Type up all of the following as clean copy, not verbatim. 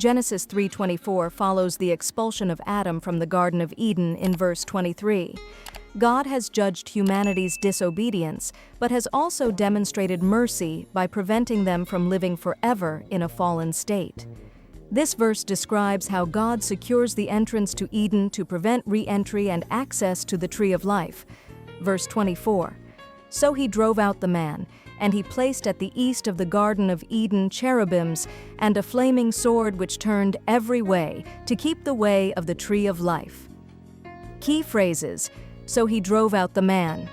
Genesis 3:24 follows the expulsion of Adam from the Garden of Eden in verse 23. God has judged humanity's disobedience, but has also demonstrated mercy by preventing them from living forever in a fallen state. This verse describes how God secures the entrance to Eden to prevent re-entry and access to the tree of life. Verse 24, "So he drove out the man, and he placed at the east of the Garden of Eden cherubims and a flaming sword which turned every way to keep the way of the tree of life." Key phrases: so he drove out the man.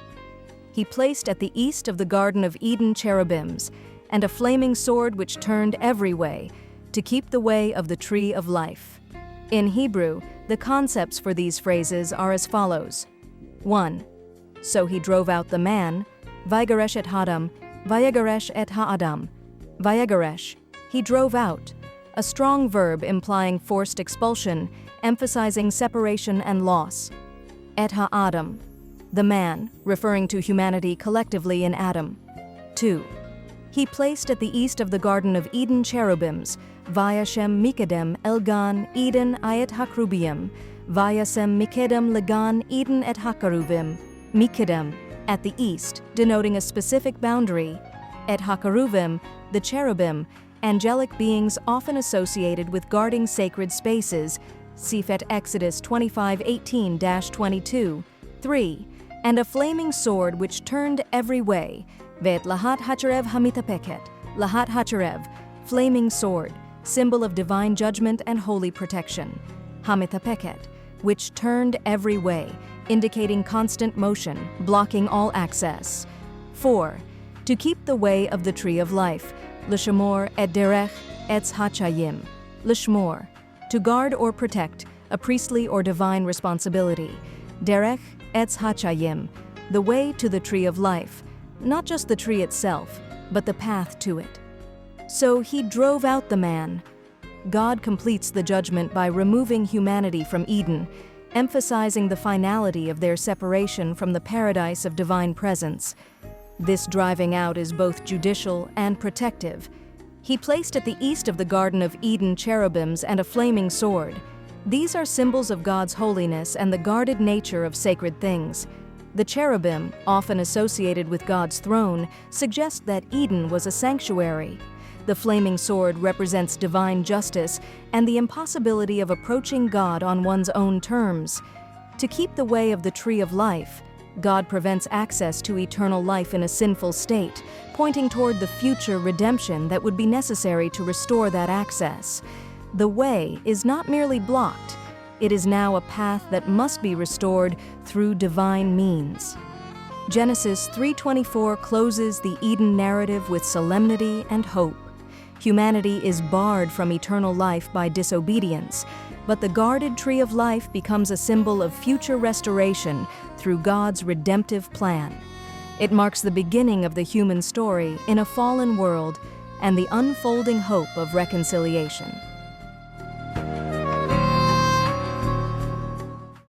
He placed at the east of the Garden of Eden cherubims and a flaming sword which turned every way to keep the way of the tree of life. In Hebrew, the concepts for these phrases are as follows. 1. So he drove out the man, vayegaresh et Adam, vayegaresh et ha'adam. Vayegaresh, he drove out, a strong verb implying forced expulsion, emphasizing separation and loss. Et ha'adam, the man, referring to humanity collectively in Adam. 2. He placed at the east of the Garden of Eden cherubims, vayashem mikedem elgan Eden ayet hakrubim, vayasem mikedem legan Eden et hakaruvim, mikedem, at the east, denoting a specific boundary, et hakaruvim, the cherubim, angelic beings often associated with guarding sacred spaces, Sifet Exodus 25:18-22. 3. And a flaming sword which turned every way, Vet lahat hacharev hamitapeket, lahat hacharev, flaming sword, symbol of divine judgment and holy protection. Hamitapeket, which turned every way, indicating constant motion, blocking all access. 4. To keep the way of the tree of life, L'shmor et derech etz hachayim. L'shmor, to guard or protect, a priestly or divine responsibility. Derech etz hachayim, the way to the tree of life, not just the tree itself, but the path to it. So he drove out the man. God completes the judgment by removing humanity from Eden, emphasizing the finality of their separation from the paradise of divine presence. This driving out is both judicial and protective. He placed at the east of the Garden of Eden cherubims and a flaming sword. These are symbols of God's holiness and the guarded nature of sacred things. The cherubim, often associated with God's throne, suggest that Eden was a sanctuary. The flaming sword represents divine justice and the impossibility of approaching God on one's own terms. To keep the way of the tree of life, God prevents access to eternal life in a sinful state, pointing toward the future redemption that would be necessary to restore that access. The way is not merely blocked. It is now a path that must be restored through divine means. Genesis 3:24 closes the Eden narrative with solemnity and hope. Humanity is barred from eternal life by disobedience, but the guarded tree of life becomes a symbol of future restoration through God's redemptive plan. It marks the beginning of the human story in a fallen world and the unfolding hope of reconciliation.